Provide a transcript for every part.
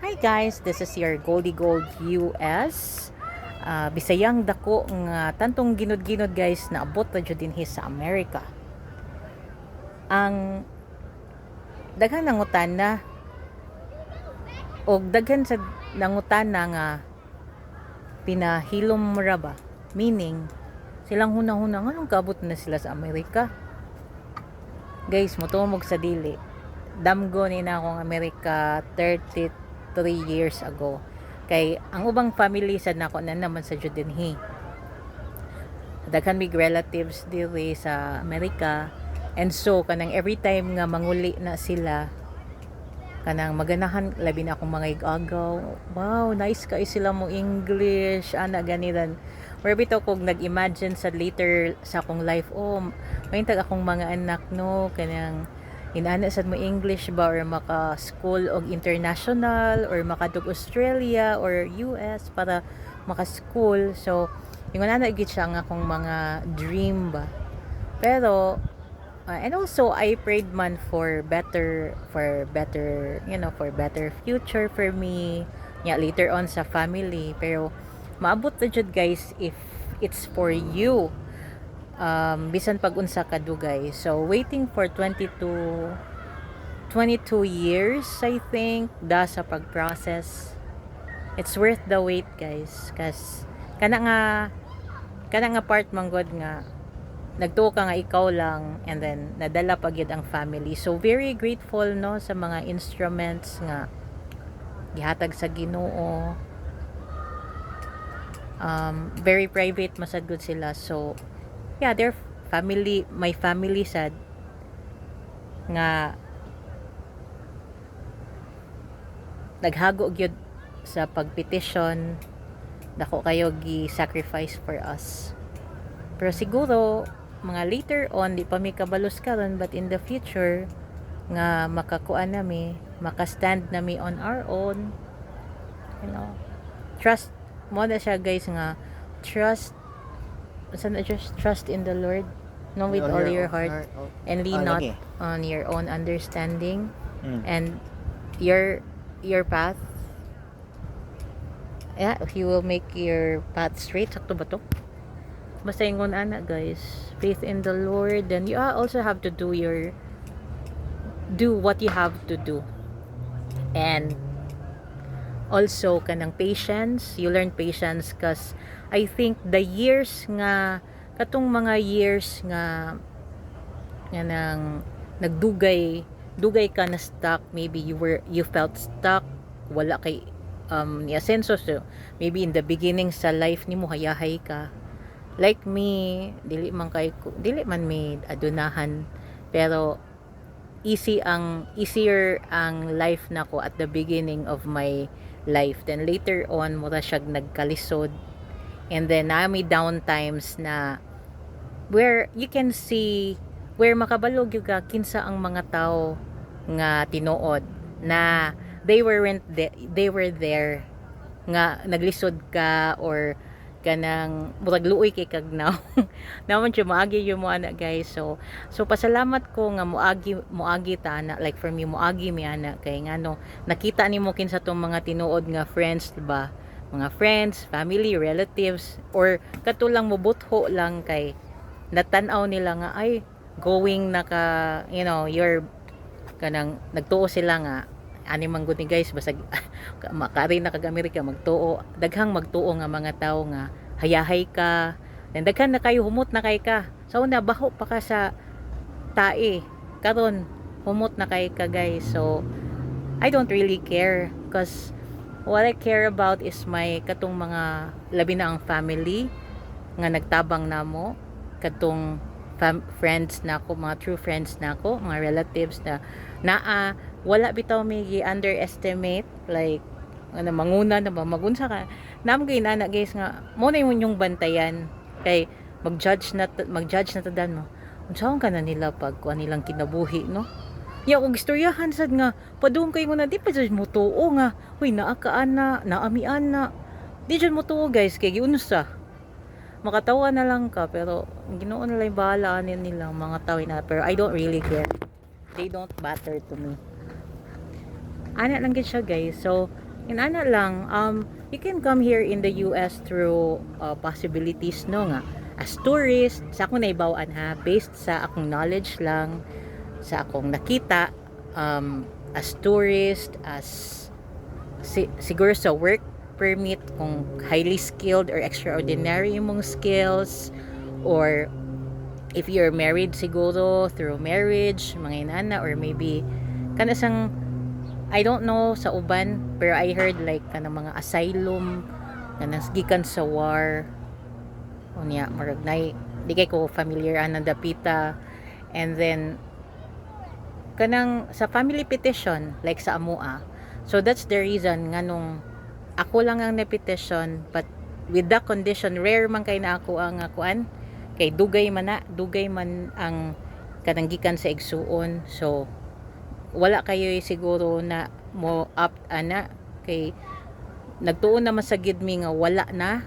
Hi guys, this is your Goldie Gold US. Bisayang dako nga tantong ginod-ginod guys na abot na jud dinhi sa Amerika. Ang daghan nangutana og daghan sa nangutana nga pinahilom ra ba? Meaning silang hunang-hunang anong kabot na sila sa Amerika? Guys, motumog sa dili. Damgo ni na akong Amerika 33 years ago. Kay ang ubang family sad nako na naman sa Judenhi. Daghan mig relatives diri sa Amerika. And so kanang every time nga manguli na sila kanang maganahan labi na akong mga igagaw. Wow, nice kay sila mo English, ana ganiran. Where bitaw kog nag-imagine sa later sa akong life, oh, may tag akong mga anak no kanang inana sad mo English ba or maka-school og international or makadug Australia or US para maka-school. So ingon ana gid siya nga akong mga dream ba. Pero and also I prayed man for better, for better future for me. Yeah, later on sa family. Pero maabot na jud guys if it's for you. Bisan pag unsa ka dugay. So waiting for 22 years I think da sa pag-process. It's worth the wait guys. Kas kana nga part man god nga nagtuo ka nga ikaw lang and then nadala pa gyud ang family. So very grateful no sa mga instruments nga gihatag sa Ginoo. Very private masad good sila. So yeah, their family, my family sad nga naghago gyud sa pagpetition, dako kayo gi-sacrifice for us. Pero siguro mga later on di pa mi kabalos karon, but in the future nga makakuan nami, makastand nami on our own, trust mo na siya guys nga trust just trust in the Lord, no, with all your heart, and lean not on your own understanding. And your path, yeah, He will make your path straight. Sakto ba to? Basta ingon ana guys, faith in the Lord. Then you also have to do what you have to do. And also kanang patience, you learn patience cause I think the years nga katong mga years nga nang nagdugay ka na stuck, maybe you felt stuck, wala kay ni asenso. So maybe in the beginning sa life nimo hayahay ka, like me, dili man may adunahan, pero easier ang life nako at the beginning of my life. Then later on mura siya nagkalisod, and then may down times na where you can see where makabalog yung kinsa ang mga tao nga tinuod na they were there nga naglisod ka or kanang murag luoy kay kagnaw naman siya moagi yung mo ana guys. So pasalamat ko nga moagi ta ana, like for me moagi mi ana kay ngano nakita nimo kinsa tong mga tinuod nga friends, diba, mga friends, family, relatives, or katulang mobutho lang kay natanaw nila nga ay going naka you're kanang nagtuo sila nga ani man gud ni guys basag makari na kag Amerika magtuo, daghang magtuo nga mga tao nga hayahay ka, then daghan na kayo humot na kay ka sa una baho pa ka sa tae, karon humot na kay ka guys. So I don't really care cause what I care about is my katong mga labi na ang family nga nagtabang namo, katong friends nako, mga true friends nako, mga relatives na wala bitaw may underestimate, like manguna na ba magunsa ka namo gay na guys nga mo na yung bantayan kay mag-judge na tadan mo unsaon ka na nila pag kuan nilang kinabuhi, no, ya og istoryahan sad nga padung kay nguna di pa jud mo tuo nga huy naa ka ana naami ana di jud mo tuo guys kay giunsa makatawa na lang ka, pero Ginoo na lang bahala nila mga tao na. Pero I don't really care, they don't matter to me. Ana lang gid siya guys. So inana lang, you can come here in the US through possibilities, no nga, as tourist. Sa akong naibawaan ha, based sa akong knowledge lang, sa akong nakita, as tourist, as siguro sa work permit, kung highly skilled or extraordinary mong skills, or if you're married siguro through marriage, mga inana, or maybe kanasang, I don't know sa uban, pero I heard like kanang mga asylum kanang gikan sa war, unya marag nay di kay ko familiar anang dapita. And then kanang sa family petition like sa amua, so that's the reason nganong ako lang ang na-petition, but with the condition, rare man kay na ako ang kuan, kay dugay man ang kanang gikan sa igsuon. So wala kayo siguro na mo up ana, kay nagtuon naman sa gid mi nga wala na.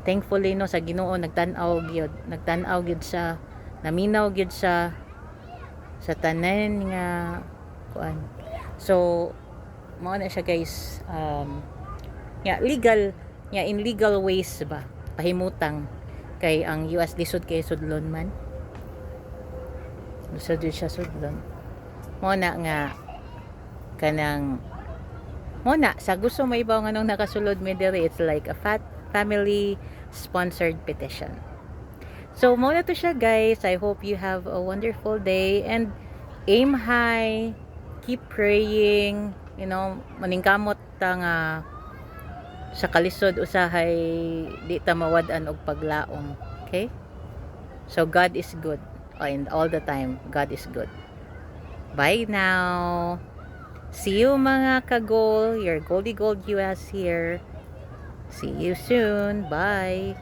Thankfully no sa Ginoo nagtan-aw gyud sa naminaw gyud sa tanan nga kuan. So mao na siya guys, legal in legal ways ba pahimutang, kay ang US lisod kay sudlon man, lisod siya sudlon. Mo na nga kanang mo na sa gusto may ibaw nga nung nakasulod mi diri, it's like a family sponsored petition. So mo na to siya guys. I hope you have a wonderful day and aim high, keep praying, maningkamot ta nga sa kalisod usahay di ta mawad-an og paglaom. Okay, so God is good, and all the time God is good. Bye now. See you mga ka-goal. Your Goldie Gold US here. See you soon. Bye.